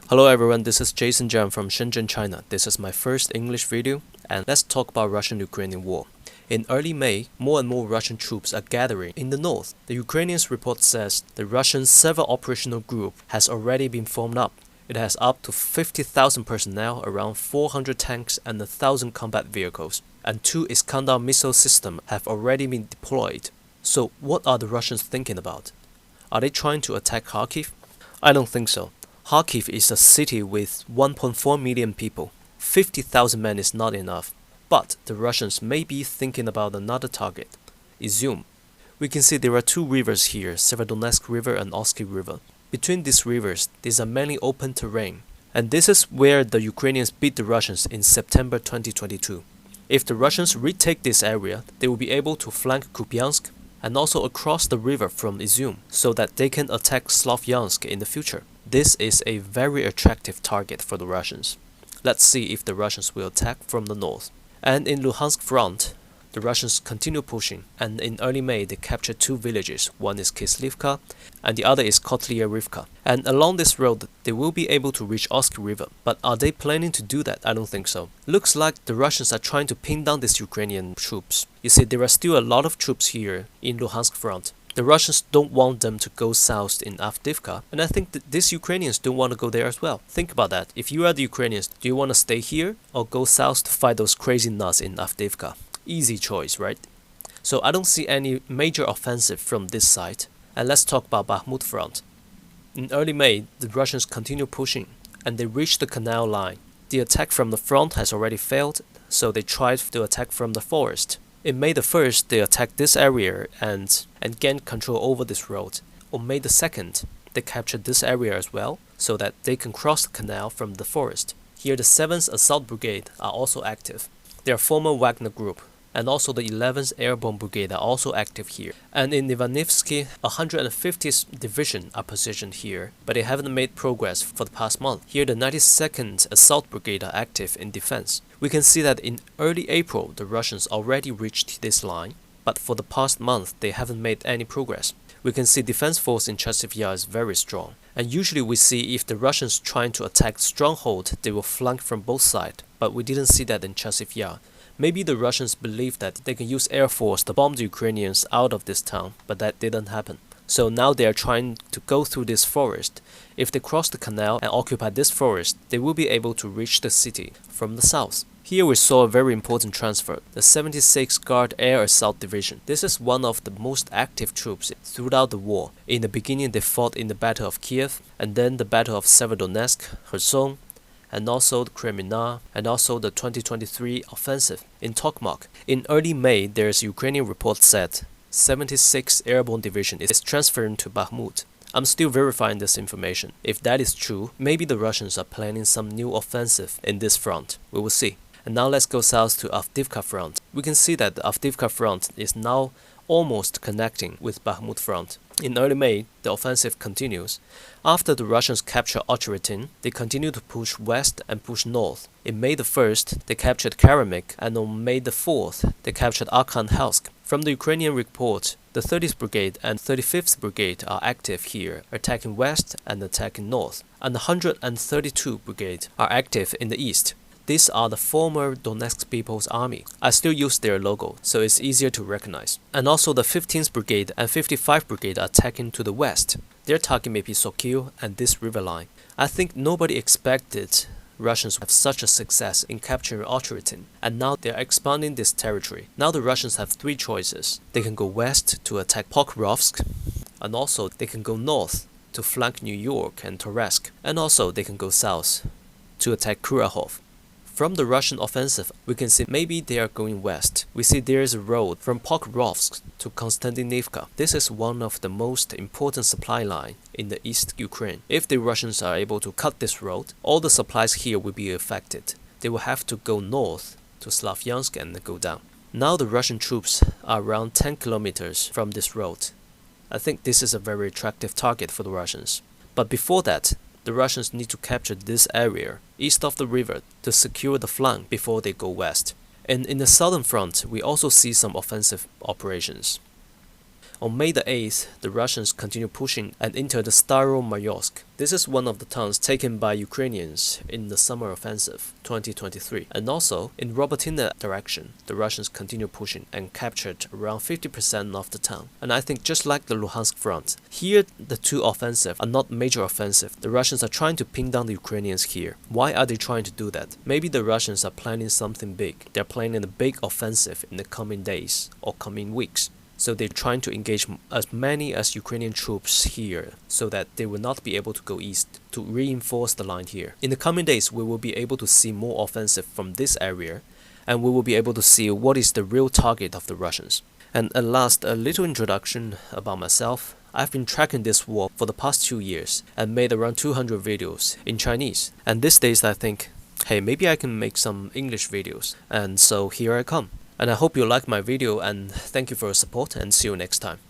Hello everyone, this is Jason Jiang from Shenzhen, China. This is my first English video, and let's talk about Russian-Ukrainian war. In early May, more and more Russian troops are gathering in the north. The Ukrainians report says the Russian Civil Operational Group has already been formed up. It has up to 50,000 personnel, around 400 tanks and 1,000 combat vehicles, and 2 Iskander missile systems have already been deployed. So what are the Russians thinking about? Are they trying to attack Kharkiv? I don't think so. Kharkiv is a city with 1.4 million people. 50,000 men is not enough. But the Russians may be thinking about another target, Izum. We can see there are 2 rivers here, Severodonetsk River and Oski River. Between these rivers, these are mainly open terrain. And this is where the Ukrainians beat the Russians in September 2022. If the Russians retake this area, they will be able to flank Kupiansk and also across the river from Izum, so that they can attack Slavyansk in the future. This is a very attractive target for the Russians. Let's see if the Russians will attack from the north. And in Luhansk front, the Russians continue pushing, and in early May they captured 2 villages. One is Kislivka and the other is Kotlyarivka. And along this road they will be able to reach Oski River. But are they planning to do that? I don't think so. Looks like the Russians are trying to pin down these Ukrainian troops. You see, there are still a lot of troops here in Luhansk front. The Russians don't want them to go south in Avdiivka, and I think that these Ukrainians don't want to go there as well. Think about that. If you are the Ukrainians, do you want to stay here or go south to fight those crazy nuts in Avdiivka? Easy choice, right? So I don't see any major offensive from this side. And let's talk about Bakhmut front. In early May, the Russians continue pushing, and they reach the canal line. The attack from the front has already failed, so they tried to attack from the forest. In May the 1st, they attacked this area and gained control over this road. On May the 2nd, they captured this area as well, so that they can cross the canal from the forest. Here the 7th Assault Brigade are also active. They are former Wagner group, and also the 11th Airborne Brigade are also active here. And in Ivanivsky, 150th Division are positioned here, but they haven't made progress for the past month. Here the 92nd Assault Brigade are active in defense. We can see that in early April, the Russians already reached this line, but for the past month, they haven't made any progress. We can see defense force in Chasiv Yar is very strong. And usually we see if the Russians trying to attack stronghold, they will flank from both sides, but we didn't see that in Chasiv Yar. Maybe the Russians believe that they can use air force to bomb the Ukrainians out of this town, but that didn't happen. So now they are trying to go through this forest. If they cross the canal and occupy this forest, they will be able to reach the city from the south. Here we saw a very important transfer, the 76th Guard Air Assault Division. This is one of the most active troops throughout the war. In the beginning they fought in the Battle of Kiev, and then the Battle of Severodonetsk, Kherson, and also the Crimea, and also the 2023 offensive in Tokmak. In early May, there's Ukrainian report said 76th Airborne Division is transferring to Bakhmut. I'm still verifying this information. If that is true, maybe the Russians are planning some new offensive in this front. We will see. And now let's go south to Avdiivka front. We can see that the Avdiivka front is now almost connecting with Bakhmut front. In early May, the offensive continues. After the Russians capture Ocheritin, they continue to push west and push north. In May the 1st, they captured Karamik, and on May the 4th, they captured Arkhangelsk. From the Ukrainian report, the 30th Brigade and 35th Brigade are active here, attacking west and attacking north, and the 132 Brigade are active in the east. These are the former Donetsk People's Army. I still use their logo, so it's easier to recognize. And also the 15th Brigade and 55th Brigade are attacking to the west. Their target may be Sokil and this river line. I think nobody expected Russians would have such a success in capturing Ocheritin, and now they are expanding this territory. Now the Russians have 3 choices. They can go west to attack Pokrovsk, and also they can go north to flank New York and Toretsk, and also they can go south to attack Kurahov. From the Russian offensive, we can see maybe they are going west. We see there is a road from Pokrovsk to Konstantinivka. This is one of the most important supply line in the East Ukraine. If the Russians are able to cut this road, all the supplies here will be affected. They will have to go north to Slavyansk and go down. Now the Russian troops are around 10 kilometers from this road. I think this is a very attractive target for the Russians. But before that, the Russians need to capture this area east of the river to secure the flank before they go west. And in the southern front, we also see some offensive operations. On May the 8th, the Russians continued pushing and entered the Staromayorsk. This is one of the towns taken by Ukrainians in the summer offensive 2023. And also, in Robotyne direction, the Russians continued pushing and captured around 50% of the town. And I think just like the Luhansk front, here the two offensives are not major offensive. The Russians are trying to pin down the Ukrainians here. Why are they trying to do that? Maybe the Russians are planning something big. They're planning a big offensive in the coming days or coming weeks. So they're trying to engage as many as Ukrainian troops here so that they will not be able to go east to reinforce the line here. In the coming days, we will be able to see more offensive from this area, and we will be able to see what is the real target of the Russians. And at last, a little introduction about myself. I've been tracking this war for the past 2 years and made around 200 videos in Chinese. And these days I think, hey, maybe I can make some English videos. And so here I come. And I hope you like my video, and thank you for your support, and see you next time.